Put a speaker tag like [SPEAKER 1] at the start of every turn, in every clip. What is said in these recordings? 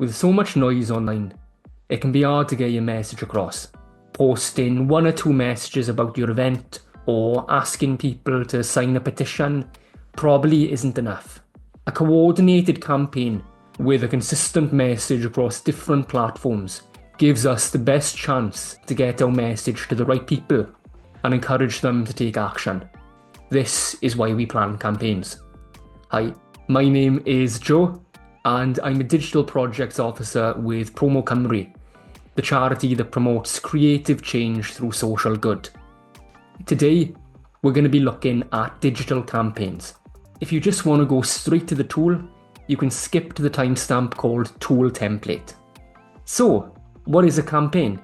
[SPEAKER 1] With so much noise online, it can be hard to get your message across. Posting 1 or 2 messages about your event or asking people to sign a petition probably isn't enough. A coordinated campaign with a consistent message across different platforms gives us the best chance to get our message to the right people and encourage them to take action. This is why we plan campaigns. Hi, my name is Joe, and I'm a Digital Projects Officer with Promo Cymru, the charity that promotes creative change through social good. Today, we're going to be looking at digital campaigns. If you just want to go straight to the tool, you can skip to the timestamp called Tool Template. So, what is a campaign?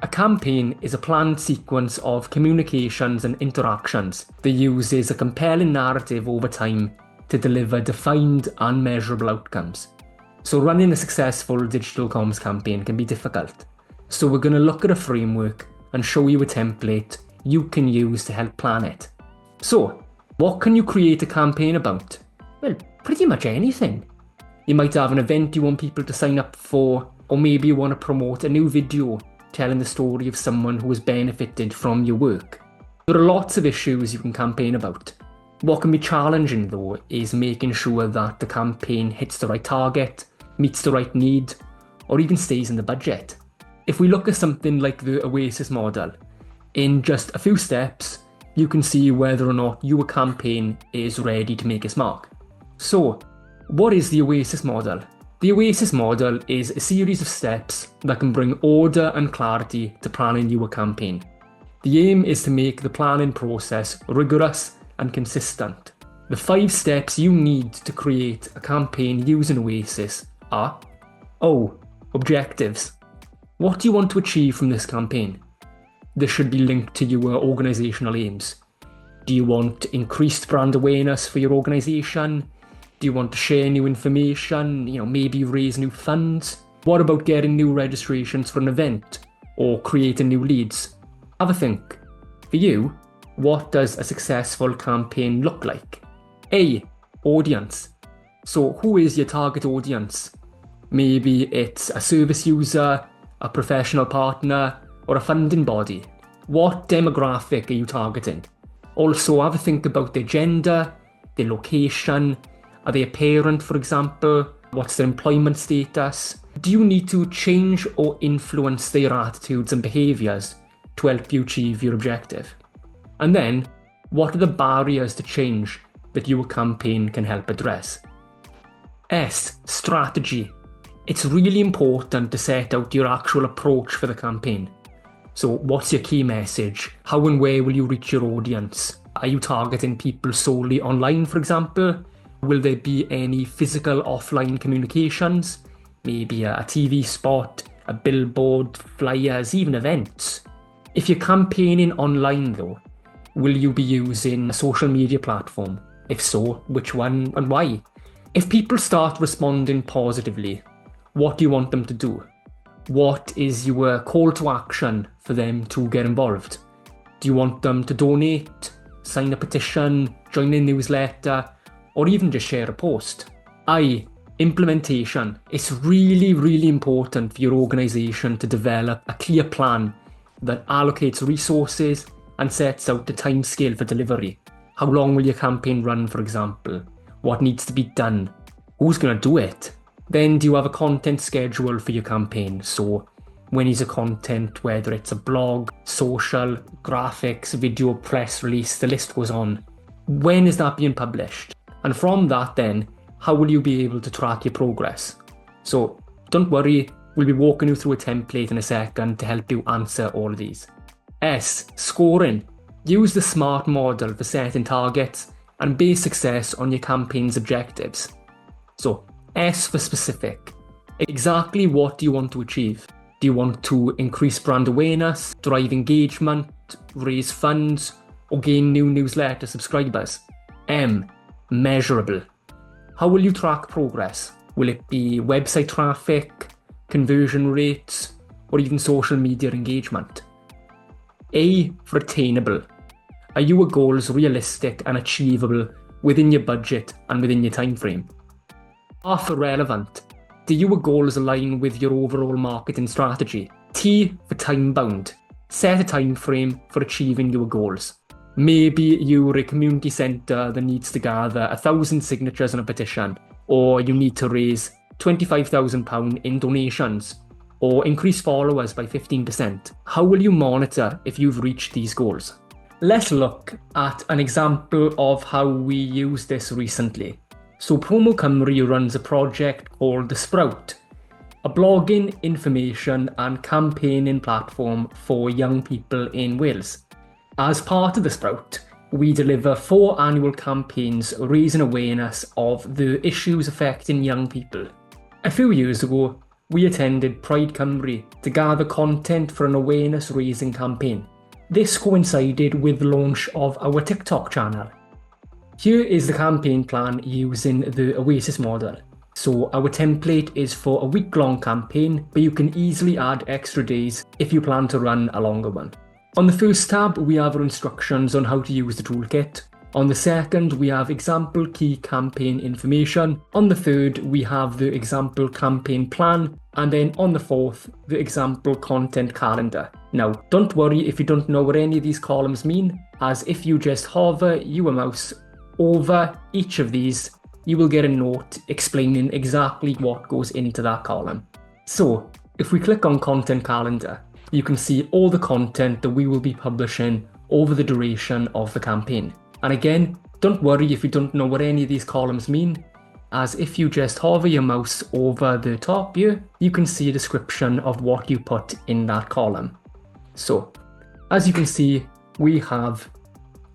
[SPEAKER 1] A campaign is a planned sequence of communications and interactions that uses a compelling narrative over time to deliver defined and measurable outcomes. So running a successful digital comms campaign can be difficult. So we're going to look at a framework and show you a template you can use to help plan it. So, what can you create a campaign about? Well, pretty much anything. You might have an event you want people to sign up for, or maybe you want to promote a new video telling the story of someone who has benefited from your work. There are lots of issues you can campaign about. What can be challenging though is making sure that the campaign hits the right target, meets the right need, or even stays in the budget. If we look at something like the OASIS model, in just a few steps, you can see whether or not your campaign is ready to make its mark. So, what is the OASIS model? The OASIS model is a series of steps that can bring order and clarity to planning your campaign. The aim is to make the planning process rigorous and consistent. The 5 steps you need to create a campaign using OASIS are: objectives. What do you want to achieve from this campaign? This should be linked to your organisational aims. Do you want increased brand awareness for your organisation? Do you want to share new information? Maybe raise new funds? What about getting new registrations for an event or creating new leads? Have a think. For you, what does a successful campaign look like? A. Audience. So who is your target audience? Maybe it's a service user, a professional partner, or a funding body. What demographic are you targeting? Also, have a think about their gender, their location. Are they a parent, for example? What's their employment status? Do you need to change or influence their attitudes and behaviours to help you achieve your objective? And then, what are the barriers to change that your campaign can help address? S. Strategy. It's really important to set out your actual approach for the campaign. So what's your key message? How and where will you reach your audience? Are you targeting people solely online, for example? Will there be any physical offline communications? Maybe a TV spot, a billboard, flyers, even events? If you're campaigning online though, will you be using a social media platform? If so, which one and why? If people start responding positively, what do you want them to do? What is your call to action for them to get involved? Do you want them to donate, sign a petition, join a newsletter, or even just share a post? I. Implementation. It's really, really important for your organisation to develop a clear plan that allocates resources and sets out the timescale for delivery. How long will your campaign run, for example? What needs to be done? Who's going to do it? Then do you have a content schedule for your campaign? So when is the content, whether it's a blog, social, graphics, video, press release, the list goes on. When is that being published? And from that then, how will you be able to track your progress? So don't worry, we'll be walking you through a template in a second to help you answer all of these. S. Scoring. Use the SMART model for setting targets and base success on your campaign's objectives. So S for specific. Exactly what do you want to achieve? Do you want to increase brand awareness, drive engagement, raise funds, or gain new newsletter subscribers? M. Measurable. How will you track progress? Will it be website traffic, conversion rates, or even social media engagement? A for attainable. Are your goals realistic and achievable within your budget and within your time frame? R for relevant. Do your goals align with your overall marketing strategy? T for time bound. Set a time frame for achieving your goals. Maybe you're a community centre that needs to gather 1,000 signatures on a petition, or you need to raise £25,000 in donations, or increase followers by 15%. How will you monitor if you've reached these goals? Let's look at an example of how we used this recently. So Promo Cymru runs a project called The Sprout, a blogging, information and campaigning platform for young people in Wales. As part of The Sprout, we deliver 4 annual campaigns raising awareness of the issues affecting young people. A few years ago, we attended Pride Cymru to gather content for an awareness raising campaign. This coincided with the launch of our TikTok channel. Here is the campaign plan using the OASIS model. So our template is for a week-long campaign, but you can easily add extra days if you plan to run a longer one. On the first tab, we have our instructions on how to use the toolkit. On the second, we have example key campaign information. On the third, we have the example campaign plan. And then on the fourth, the example content calendar. Now, don't worry if you don't know what any of these columns mean, as if you just hover your mouse over each of these, you will get a note explaining exactly what goes into that column. So, if we click on content calendar, you can see all the content that we will be publishing over the duration of the campaign. And again, don't worry if you don't know what any of these columns mean, as if you just hover your mouse over the top here, you can see a description of what you put in that column. So, as you can see, we have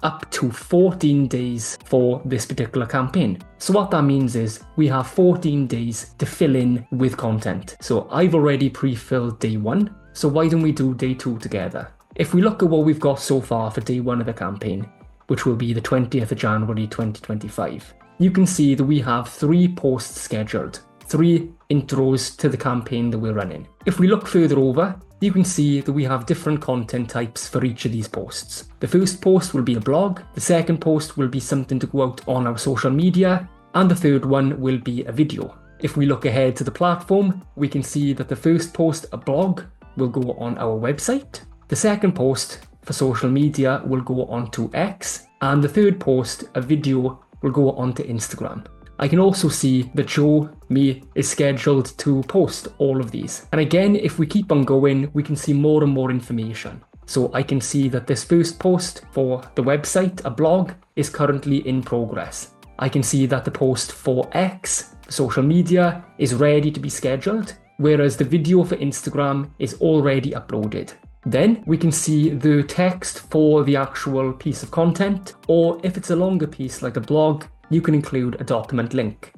[SPEAKER 1] up to 14 days for this particular campaign. So what that means is we have 14 days to fill in with content. So I've already pre-filled day 1, so why don't we do day 2 together? If we look at what we've got so far for day 1 of the campaign, which will be the 20th of January 2025, you can see that we have 3 posts scheduled, 3 intros to the campaign that we're running. If we look further over, you can see that we have different content types for each of these posts. The first post will be a blog, the second post will be something to go out on our social media, and the third one will be a video. If we look ahead to the platform, we can see that the first post, a blog, will go on our website, the second post for social media will go onto X, and the third post, a video, will go onto Instagram. I can also see that Joe, me, is scheduled to post all of these. And again, if we keep on going, we can see more and more information. So I can see that this first post for the website, a blog, is currently in progress. I can see that the post for X, social media, is ready to be scheduled, whereas the video for Instagram is already uploaded. Then we can see the text for the actual piece of content, or if it's a longer piece like a blog, you can include a document link.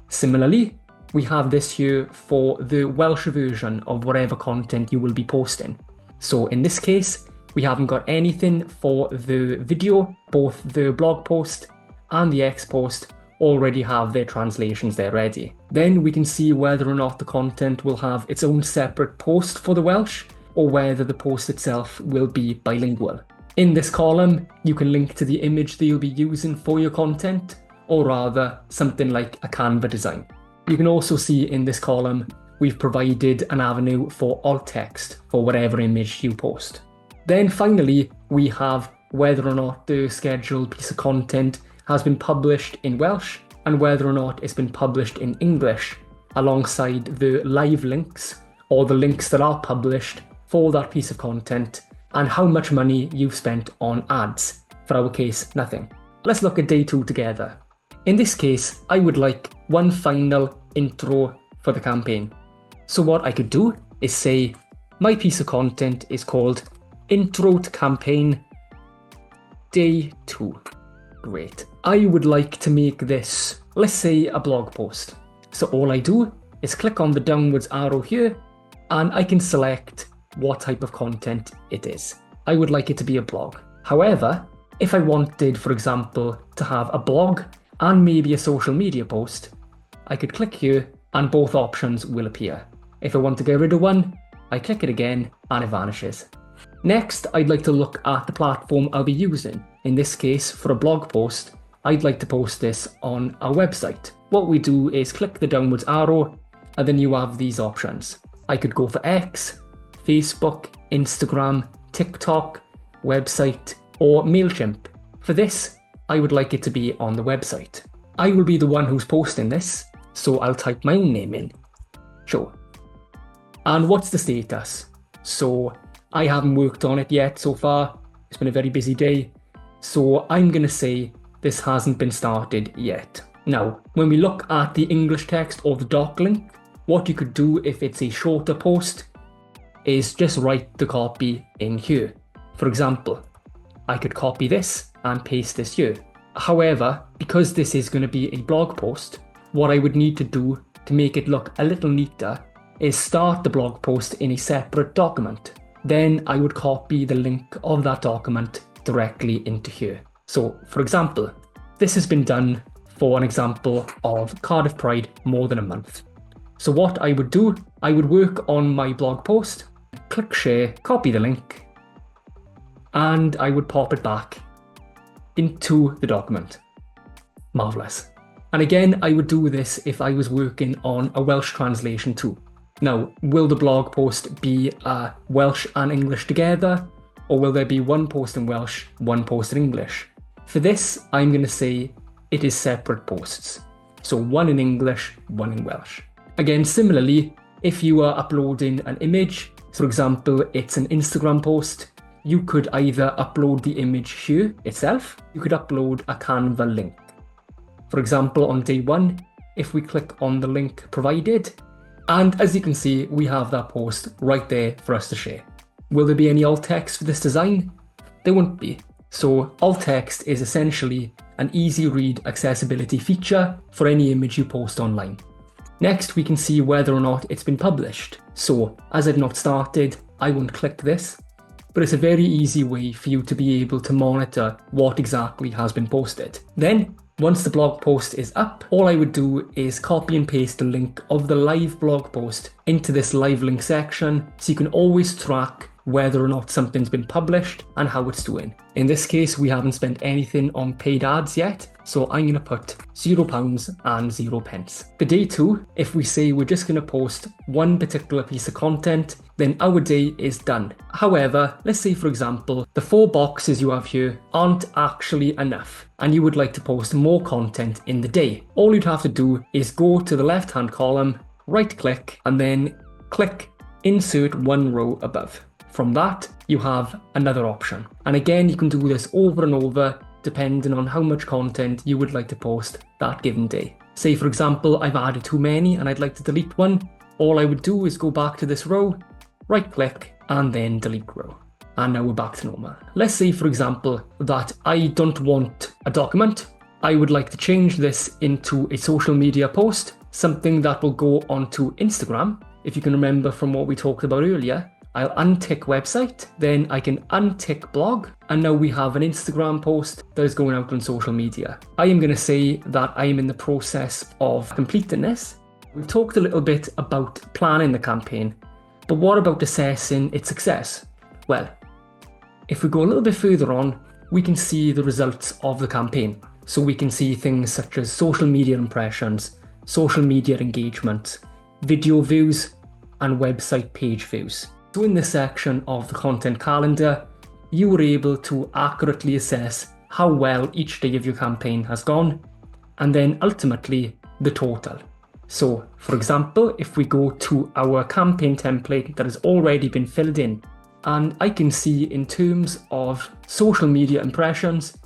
[SPEAKER 1] Similarly, we have this here for the Welsh version of whatever content you will be posting. So in this case, we haven't got anything for the video. Both the blog post and the X post already have their translations there ready. Then we can see whether or not the content will have its own separate post for the Welsh, or whether the post itself will be bilingual. In this column, you can link to the image that you'll be using for your content, or rather something like a Canva design. You can also see in this column, we've provided an avenue for alt text for whatever image you post. Then finally, we have whether or not the scheduled piece of content has been published in Welsh and whether or not it's been published in English, alongside the live links or the links that are published for that piece of content, and how much money you've spent on ads. For our case, nothing. Let's look at day 2 together. In this case, I would like one final intro for the campaign. So what I could do is say, my piece of content is called Intro to Campaign Day 2. Great. I would like to make this, let's say, a blog post. So all I do is click on the downwards arrow here, and I can select what type of content it is. I would like it to be a blog. However, if I wanted, for example, to have a blog and maybe a social media post, I could click here and both options will appear. If I want to get rid of one, I click it again and it vanishes. Next, I'd like to look at the platform I'll be using. In this case, for a blog post, I'd like to post this on our website. What we do is click the downwards arrow And then you have these options. I could go for X, Facebook, Instagram, TikTok, website, or MailChimp. For this, I would like it to be on the website. I will be the one who's posting this, so I'll type my own name in. Sure. And what's the status? So I haven't worked on it yet so far. It's been a very busy day. So I'm going to say this hasn't been started yet. Now, when we look at the English text or the doc link, what you could do if it's a shorter post is just write the copy in here. For example, I could copy this and paste this here. However, because this is going to be a blog post, what I would need to do to make it look a little neater is start the blog post in a separate document. Then I would copy the link of that document directly into here. So, for example, this has been done for an example of Cardiff Pride more than a month. So what I would do, I would work on my blog post, click share, copy the link, and I would pop it back into the document. Marvellous. And again, I would do this if I was working on a Welsh translation too. Now, will the blog post be Welsh and English together, or will there be one post in Welsh, one post in English? For this, I'm going to say it is separate posts. So one in English, one in Welsh. Again, similarly, if you are uploading an image, for example, it's an Instagram post, you could either upload the image here itself, you could upload a Canva link. For example, on day one, if we click on the link provided, and as you can see, we have that post right there for us to share. Will there be any alt text for this design? There won't be. So alt text is essentially an easy read accessibility feature for any image you post online. Next, we can see whether or not it's been published. So as I've not started, I won't click this, but it's a very easy way for you to be able to monitor what exactly has been posted. Then, once the blog post is up, all I would do is copy and paste the link of the live blog post into this live link section, so you can always track whether or not something's been published and how it's doing. In this case, we haven't spent anything on paid ads yet, so I'm going to put £0 and 0 pence. For day two, if we say we're just going to post one particular piece of content, then our day is done. However, let's say for example, the 4 boxes you have here aren't actually enough, and you would like to post more content in the day. All you'd have to do is go to the left-hand column, right-click, and then click Insert one row above. From that, you have another option. And again, you can do this over and over, depending on how much content you would like to post that given day. Say for example, I've added too many and I'd like to delete one. All I would do is go back to this row, right click, and then delete row. And now we're back to normal. Let's say for example, that I don't want a document. I would like to change this into a social media post, something that will go onto Instagram. If you can remember from what we talked about earlier, I'll untick website, then I can untick blog, and now we have an Instagram post that is going out on social media. I am going to say that I am in the process of completing this. We've talked a little bit about planning the campaign, but what about assessing its success? Well, if we go a little bit further on, we can see the results of the campaign. So we can see things such as social media impressions, social media engagement, video views, and website page views. So in this section of the content calendar, you were able to accurately assess how well each day of your campaign has gone, and then ultimately the total. So for example, if we go to our campaign template that has already been filled in, and I can see in terms of social media impressions,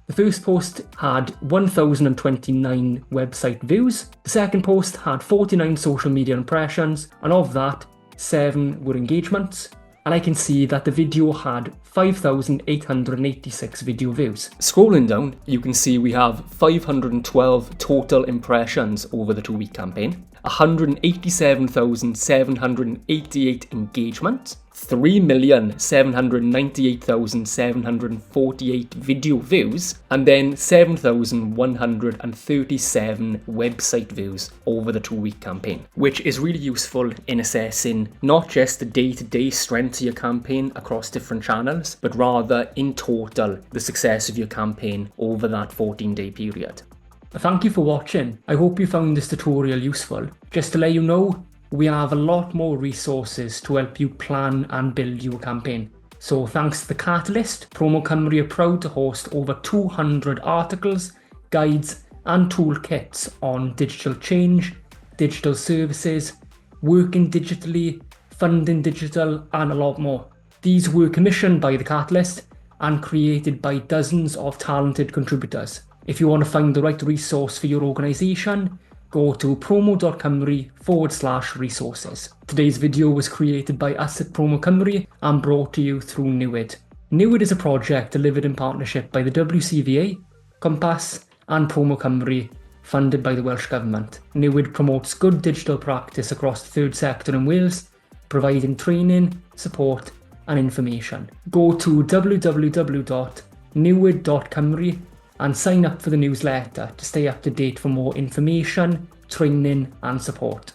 [SPEAKER 1] the first post had 1,029 website views, the second post had 49 social media impressions, and of that, 7 were engagements, and I can see that the video had 5,886 video views. Scrolling down, you can see we have 512 total impressions over the 2-week campaign, 187,788 engagements, 3,798,748 video views, and then 7,137 website views over the 2-week campaign, which is really useful in assessing not just the day-to-day strength of your campaign across different channels, but rather in total the success of your campaign over that 14-day period. Thank you for watching. I hope you found this tutorial useful. Just to let you know, we have a lot more resources to help you plan and build your campaign. So thanks to the Catalyst, Promo Cymru are proud to host over 200 articles, guides and toolkits on digital change, digital services, working digitally, funding digital and a lot more. These were commissioned by the Catalyst and created by dozens of talented contributors. If you want to find the right resource for your organisation, go to promo.cymru/resources. Today's video was created by us at Promo Cymru and brought to you through Newid. Newid is a project delivered in partnership by the WCVA, Compass and Promo Cymru, funded by the Welsh Government. Newid promotes good digital practice across the third sector in Wales, providing training, support and information. Go to www.newid.cymru and sign up for the newsletter to stay up to date for more information, training and support.